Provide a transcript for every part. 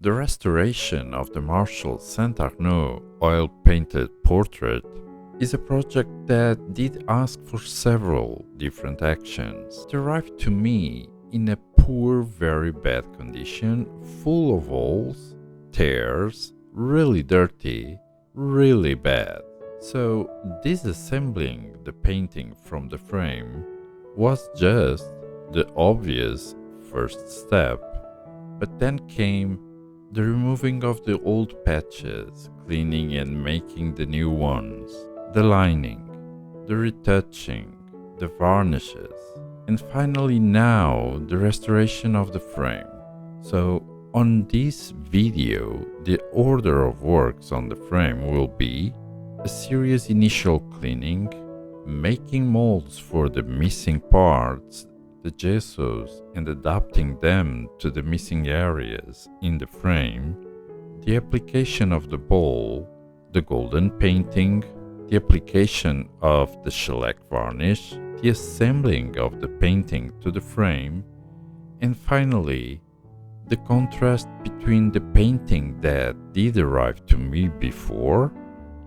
The restoration of the Marshal Saint Arnaud oil-painted portrait is a project that did ask for several different actions. It arrived to me in a poor, very bad condition, full of holes, tears, really dirty, really bad. So disassembling the painting from the frame was just the obvious first step. But then came the removing of the old patches, cleaning and making the new ones, the lining, the retouching, the varnishes, and finally now the restoration of the frame. So on this video, the order of works on the frame will be a serious initial cleaning, making molds for the missing parts, the gessos, and adapting them to the missing areas in the frame, the application of the bole, the golden painting, the application of the shellac varnish, the assembling of the painting to the frame, and finally, the contrast between the painting that did arrive to me before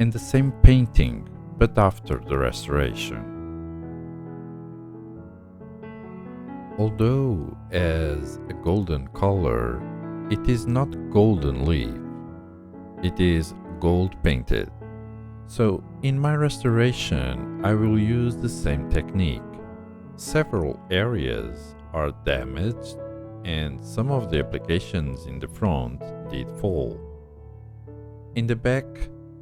and the same painting but after the restoration. Although as a golden color, it is not golden leaf, it is gold painted. So in my restoration, I will use the same technique. Several areas are damaged and some of the applications in the front did fall. In the back,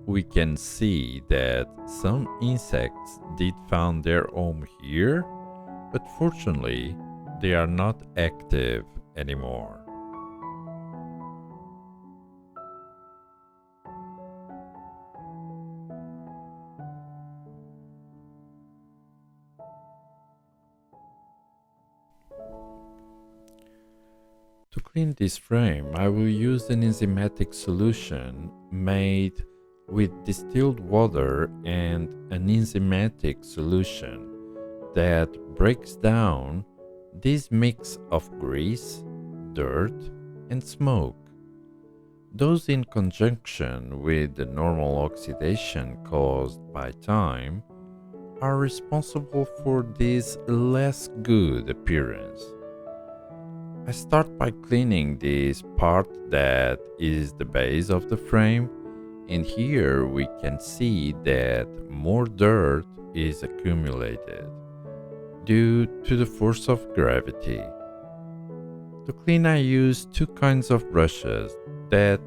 we can see that some insects did found their home here, but fortunately, they are not active anymore. To clean this frame, I will use an enzymatic solution made with distilled water and an enzymatic solution that breaks down this mix of grease, dirt, and smoke. Those in conjunction with the normal oxidation caused by time are responsible for this less good appearance. I start by cleaning this part that is the base of the frame, and here we can see that more dirt is accumulated due to the force of gravity. To clean, I use two kinds of brushes that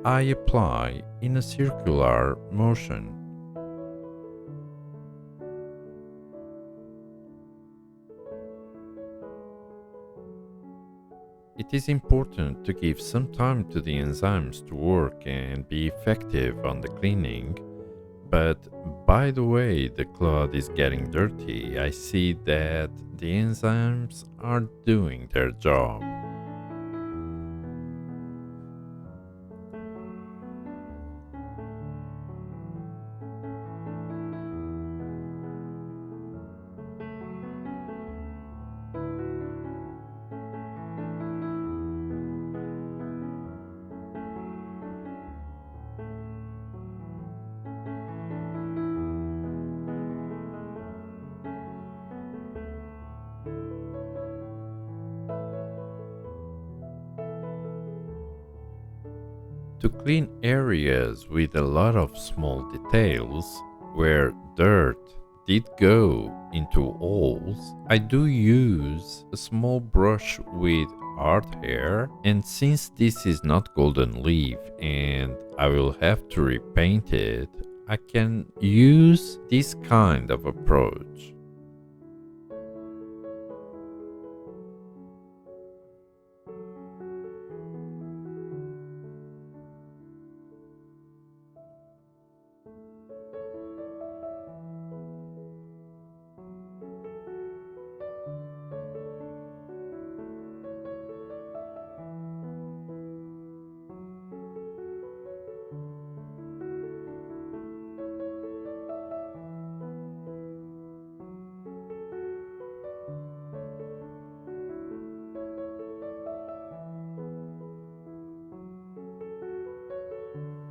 I apply in a circular motion. It is important to give some time to the enzymes to work and be effective on the cleaning. But by the way the cloth is getting dirty, I see that the enzymes are doing their job. To clean areas with a lot of small details, where dirt did go into holes, I do use a small brush with hard hair, and since this is not golden leaf and I will have to repaint it, I can use this kind of approach.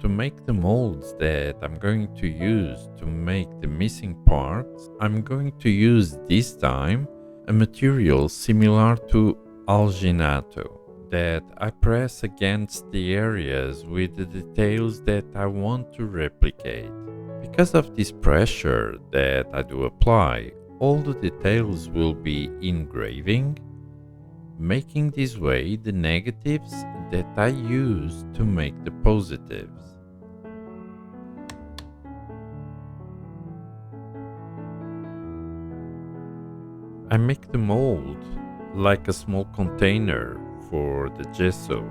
To make the molds that I'm going to use to make the missing parts, I'm going to use this time a material similar to alginato that I press against the areas with the details that I want to replicate. Because of this pressure that I do apply, all the details will be engraving, making this way the negatives that I use to make the positives. I make the mold like a small container for the gesso.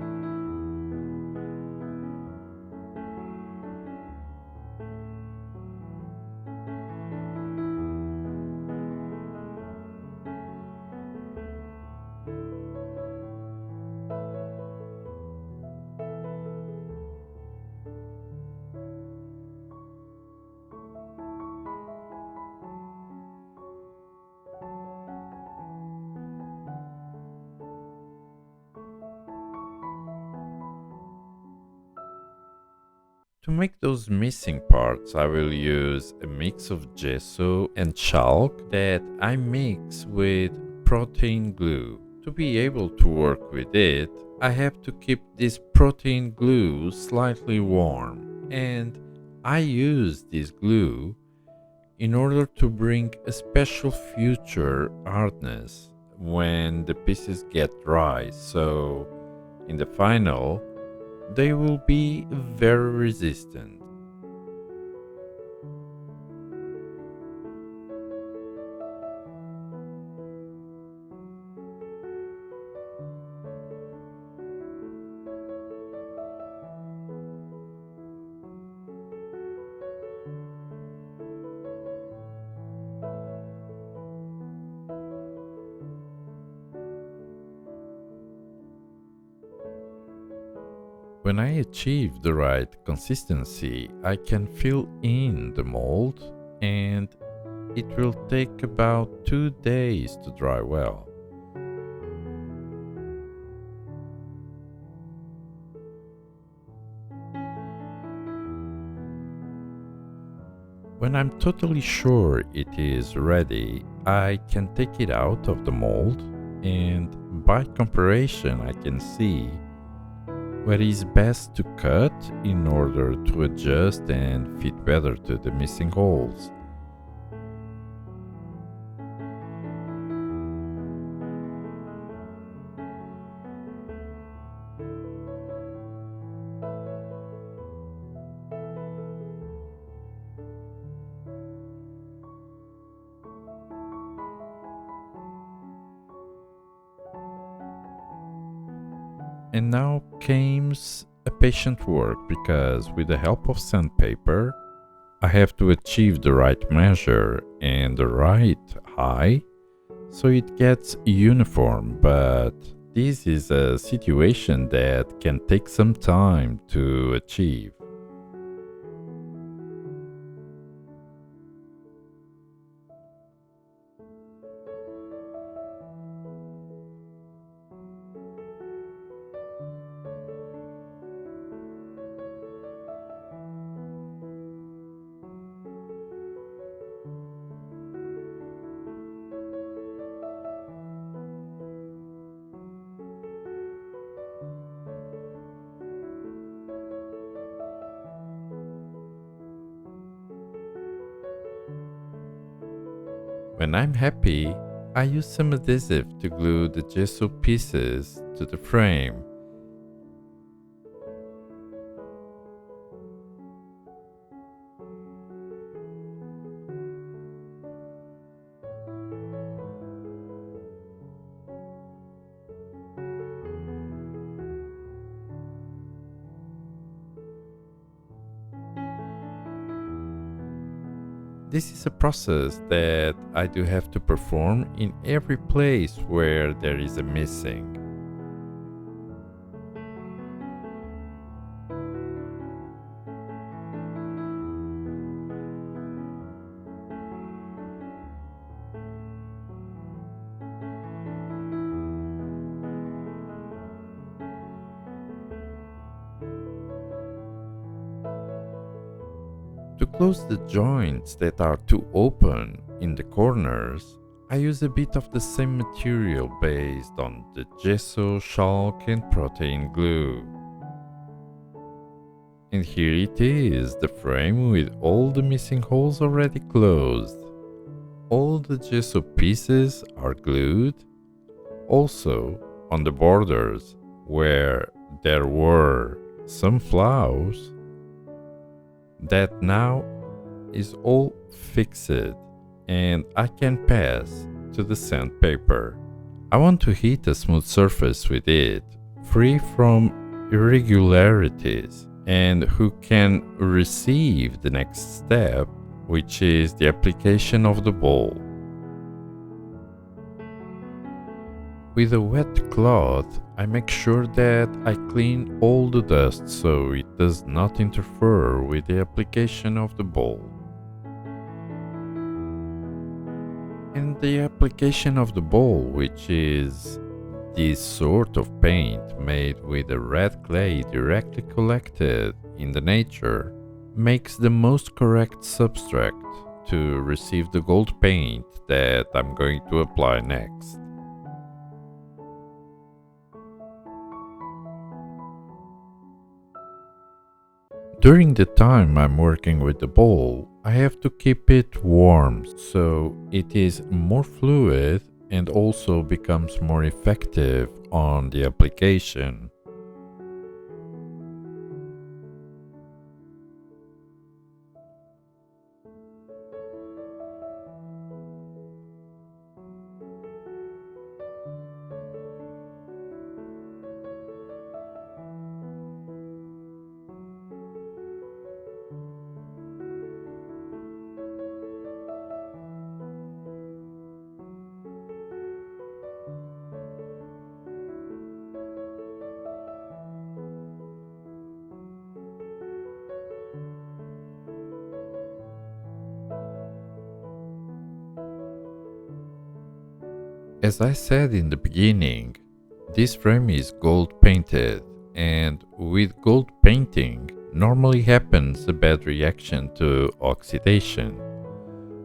To make those missing parts, I will use a mix of gesso and chalk that I mix with protein glue. To be able to work with it, I have to keep this protein glue slightly warm, and I use this glue in order to bring a special future hardness when the pieces get dry, so in the final they will be very resistant. When I achieve the right consistency, I can fill in the mold, and it will take about 2 days to dry well. When I'm totally sure it is ready, I can take it out of the mold, and by comparison I can see where is best to cut in order to adjust and fit better to the missing holes. And now comes a patient work, because with the help of sandpaper, I have to achieve the right measure and the right height so it gets uniform, but this is a situation that can take some time to achieve. When I'm happy, I use some adhesive to glue the gesso pieces to the frame. This is a process that I do have to perform in every place where there is a missing. close the joints that are too open in the corners, I use a bit of the same material based on the gesso, shellac and protein glue. And here it is, the frame with all the missing holes already closed. All the gesso pieces are glued. Also, on the borders, where there were some flaws, that now is all fixed and I can pass to the sandpaper. I want to hit a smooth surface with it, free from irregularities, and who can receive the next step, which is the application of the bole. With a wet cloth, I make sure that I clean all the dust so it does not interfere with the application of the bole. And the application of the bole, which is this sort of paint made with a red clay directly collected in the nature, makes the most correct substrate to receive the gold paint that I'm going to apply next. During the time I'm working with the bole, I have to keep it warm so it is more fluid and also becomes more effective on the application. As I said in the beginning, this frame is gold painted, and with gold painting normally happens a bad reaction to oxidation,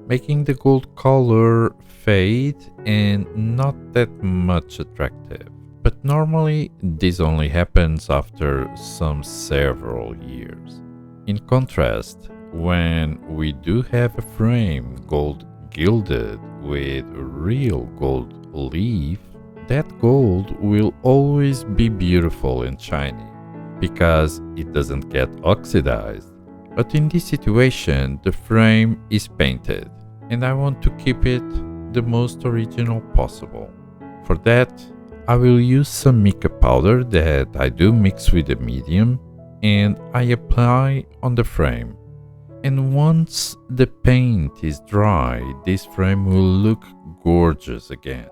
making the gold color fade and not that much attractive. But normally this only happens after some several years. In contrast, when we do have a frame gold gilded with real gold leaf, that gold will always be beautiful and shiny because it doesn't get oxidized. But in this situation, the frame is painted and I want to keep it the most original possible. For that, I will use some mica powder that I do mix with a medium and I apply on the frame. And once the paint is dry, this frame will look gorgeous again.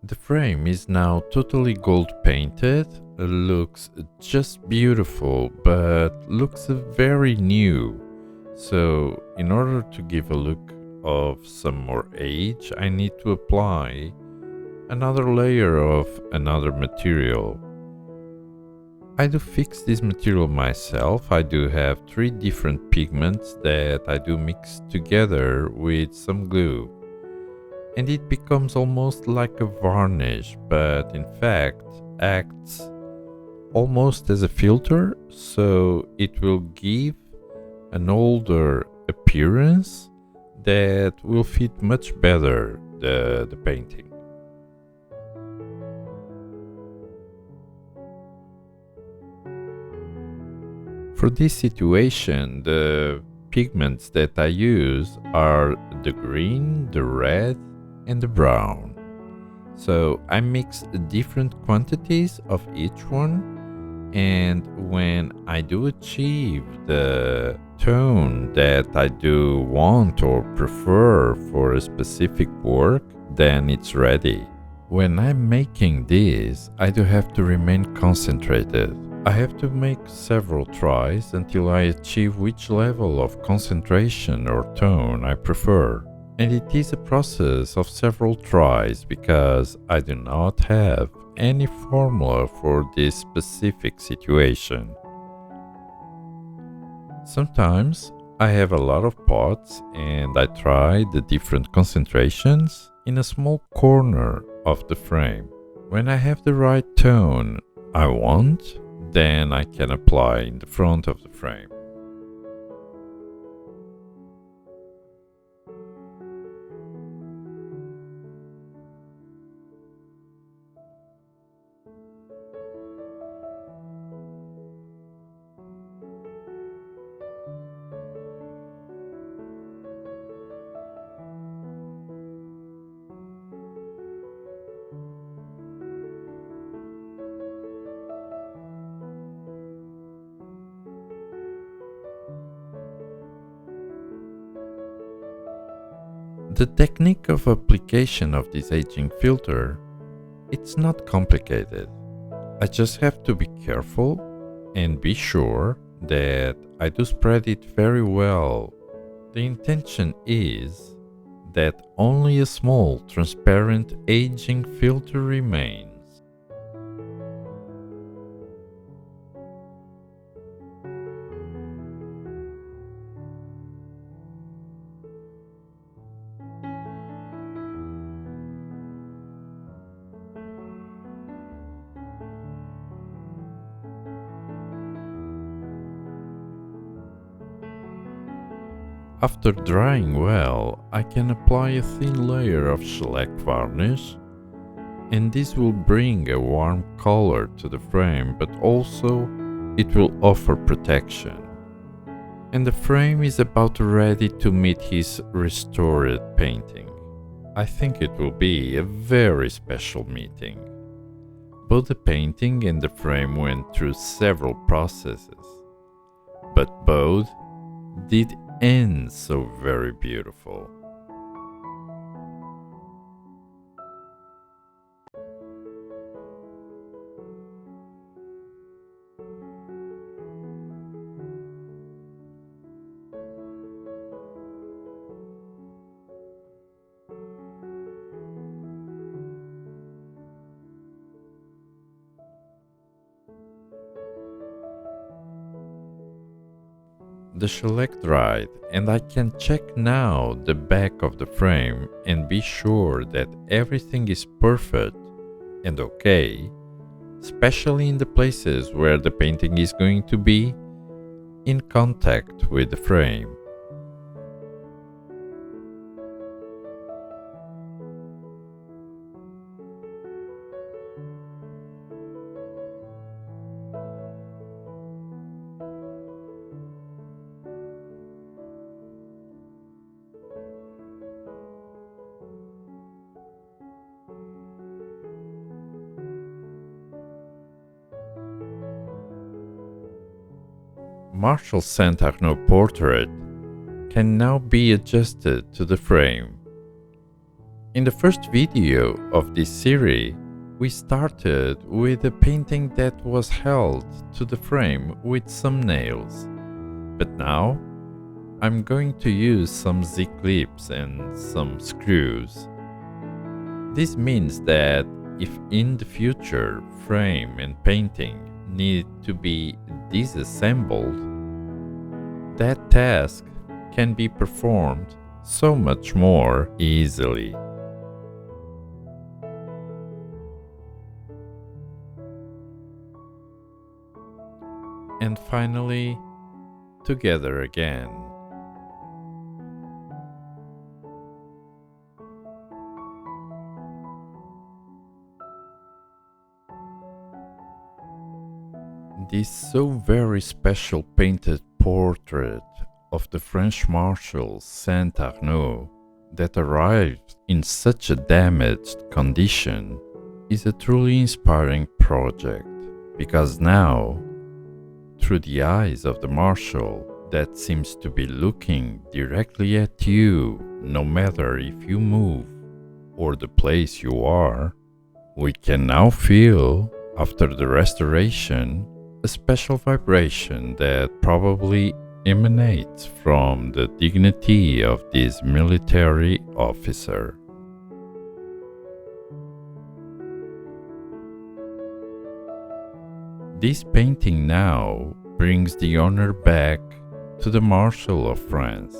The frame is now totally gold painted, looks just beautiful, but looks very new. So in order to give a look of some more age, I need to apply another layer of another material. I do fix this material myself. I do have 3 different pigments that I do mix together with some glue. And it becomes almost like a varnish, but in fact acts almost as a filter, so it will give an older appearance that will fit much better the painting. For this situation, the pigments that I use are the green, the red, and the brown. So I mix different quantities of each one, and when I do achieve the tone that I do want or prefer for a specific work, then it's ready. When I'm making this, I do have to remain concentrated. I have to make several tries until I achieve which level of concentration or tone I prefer. And it is a process of several tries because I do not have any formula for this specific situation. Sometimes I have a lot of pots and I try the different concentrations in a small corner of the frame. When I have the right tone I want, then I can apply in the front of the frame. The technique of application of this aging filter, it's not complicated. I just have to be careful and be sure that I do spread it very well. The intention is that only a small transparent aging filter remains. After drying well, I can apply a thin layer of shellac varnish, and this will bring a warm color to the frame, but also it will offer protection. And the frame is about ready to meet his restored painting. I think it will be a very special meeting. Both the painting and the frame went through several processes, but both did end so very beautiful. The shellac dried, and I can check now the back of the frame and be sure that everything is perfect and okay, especially in the places where the painting is going to be in contact with the frame. Marshal Saint Arnaud portrait can now be adjusted to the frame. In the first video of this series, we started with a painting that was held to the frame with some nails. But now, I'm going to use some Z-clips and some screws. This means that if in the future frame and painting need to be disassembled, that task can be performed so much more easily. And finally, together again. This so very special painted portrait of the French Marshal Saint Arnaud that arrived in such a damaged condition is a truly inspiring project, because now, through the eyes of the Marshal that seems to be looking directly at you, no matter if you move or the place you are, we can now feel, after the restoration, a special vibration that probably emanates from the dignity of this military officer. This painting now brings the honor back to the Marshal of France.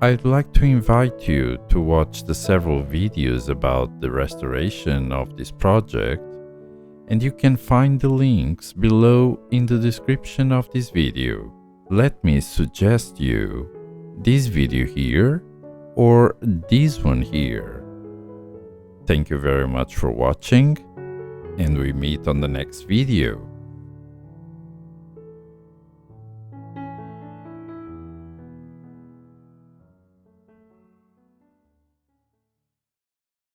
I'd like to invite you to watch the several videos about the restoration of this project, and you can find the links below in the description of this video. Let me suggest you this video here or this one here. Thank you very much for watching, and we meet on the next video.